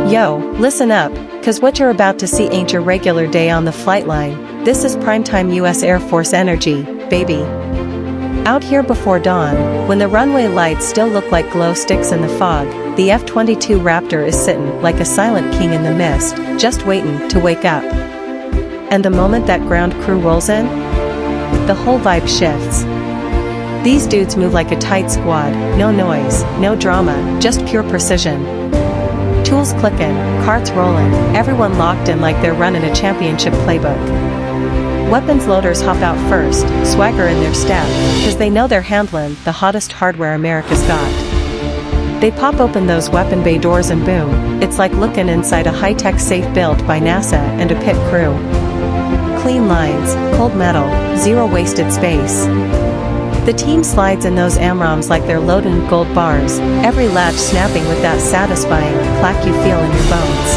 Yo, listen up, cause what you're about to see ain't your regular day on the Flightline. This is primetime US Air Force energy, baby. Out here before dawn, when the runway lights still look like glow sticks in the fog, the F-22 Raptor is sitting like a silent king in the mist, just waiting to wake up. And the moment that ground crew rolls in, the whole vibe shifts. These dudes move like a tight squad, no noise, no drama, just pure precision. Tools clicking, carts rolling, everyone locked in like they're running a championship playbook. Weapons loaders hop out first, swagger in their step, cause they know they're handling the hottest hardware America's got. They pop open those weapon bay doors and boom, it's like looking inside a high-tech safe built by NASA and a pit crew. Clean lines, cold metal, zero wasted space. The team slides in those AMRAAMs like they're loaded in gold bars, every latch snapping with that satisfying clack you feel in your bones.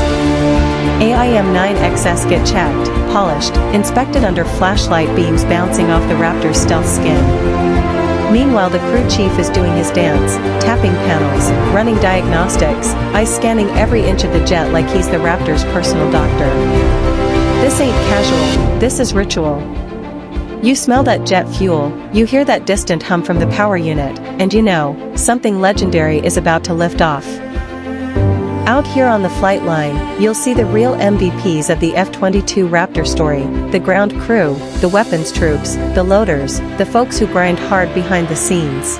AIM-9XS get checked, polished, inspected under flashlight beams bouncing off the Raptor's stealth skin. Meanwhile the crew chief is doing his dance, tapping panels, running diagnostics, eyes scanning every inch of the jet like he's the Raptor's personal doctor. This ain't casual, this is ritual. You smell that jet fuel, you hear that distant hum from the power unit, and you know, something legendary is about to lift off. Out here on the Flightline, you'll see the real MVPs of the F-22 Raptor story, the ground crew, the weapons troops, the loaders, the folks who grind hard behind the scenes.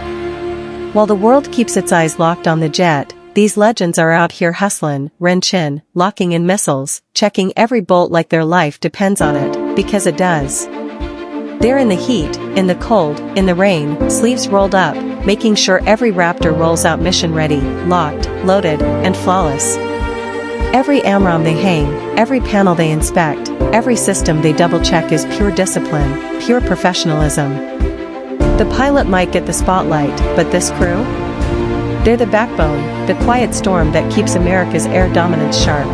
While the world keeps its eyes locked on the jet, these legends are out here hustling, wrenching, locking in missiles, checking every bolt like their life depends on it, because it does. They're in the heat, in the cold, in the rain, sleeves rolled up, making sure every Raptor rolls out mission ready, locked, loaded, and flawless. Every AMRAAM they hang, every panel they inspect, every system they double check is pure discipline, pure professionalism. The pilot might get the spotlight, but this crew? They're the backbone, the quiet storm that keeps America's air dominance sharp.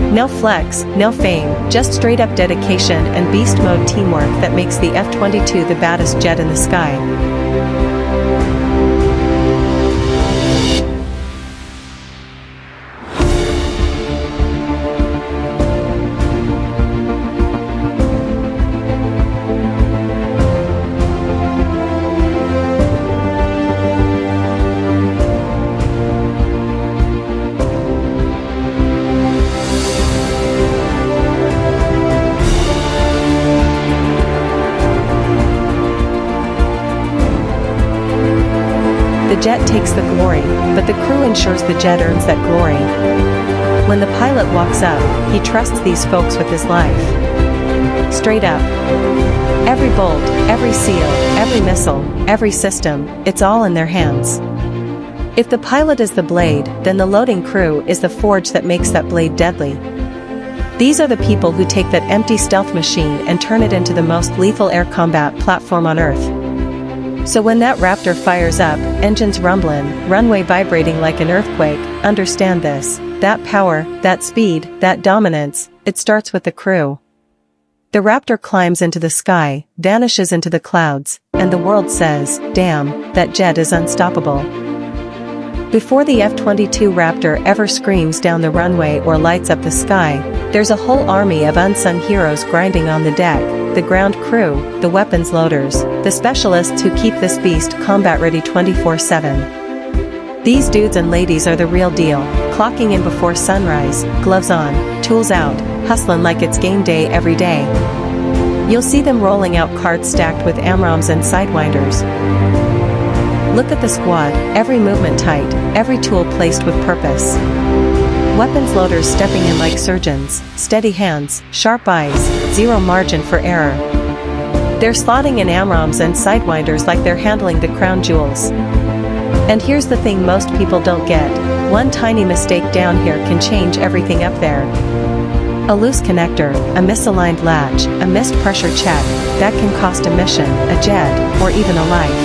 No flex, no fame, just straight up dedication and beast mode teamwork that makes the F-22 the baddest jet in the sky. The jet takes the glory, but the crew ensures the jet earns that glory. When the pilot walks up, he trusts these folks with his life. Straight up. Every bolt, every seal, every missile, every system, it's all in their hands. If the pilot is the blade, then the loading crew is the forge that makes that blade deadly. These are the people who take that empty stealth machine and turn it into the most lethal air combat platform on Earth. So when that Raptor fires up, engines rumbling, runway vibrating like an earthquake, understand this, that power, that speed, that dominance, it starts with the crew. The Raptor climbs into the sky, vanishes into the clouds, and the world says, damn, that jet is unstoppable. Before the F-22 Raptor ever screams down the runway or lights up the sky, there's a whole army of unsung heroes grinding on the deck, the ground crew, the weapons loaders, the specialists who keep this beast combat ready 24/7. These dudes and ladies are the real deal, clocking in before sunrise, gloves on, tools out, hustling like it's game day every day. You'll see them rolling out carts stacked with AMRAAMs and sidewinders. Look at the squad, every movement tight, every tool placed with purpose. Weapons loaders stepping in like surgeons, steady hands, sharp eyes, zero margin for error. They're slotting in AMRAAMs and sidewinders like they're handling the crown jewels. And here's the thing most people don't get, one tiny mistake down here can change everything up there. A loose connector, a misaligned latch, a missed pressure check, that can cost a mission, a jet, or even a life.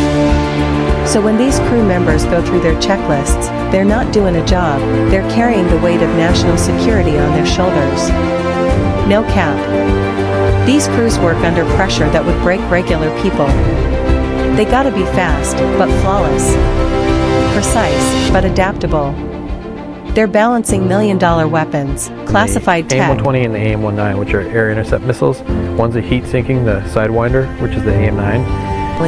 So when these crew members go through their checklists, they're not doing a job, they're carrying the weight of national security on their shoulders. No cap. These crews work under pressure that would break regular people. They gotta be fast, but flawless. Precise, but adaptable. They're balancing million-dollar weapons, classified the tech. AIM-120 and the AIM-19, which are air intercept missiles. One's a heat-sinking, the Sidewinder, which is the AIM-9.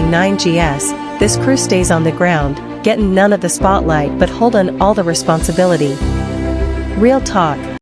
9GS, this crew stays on the ground, getting none of the spotlight but holding all the responsibility. Real talk,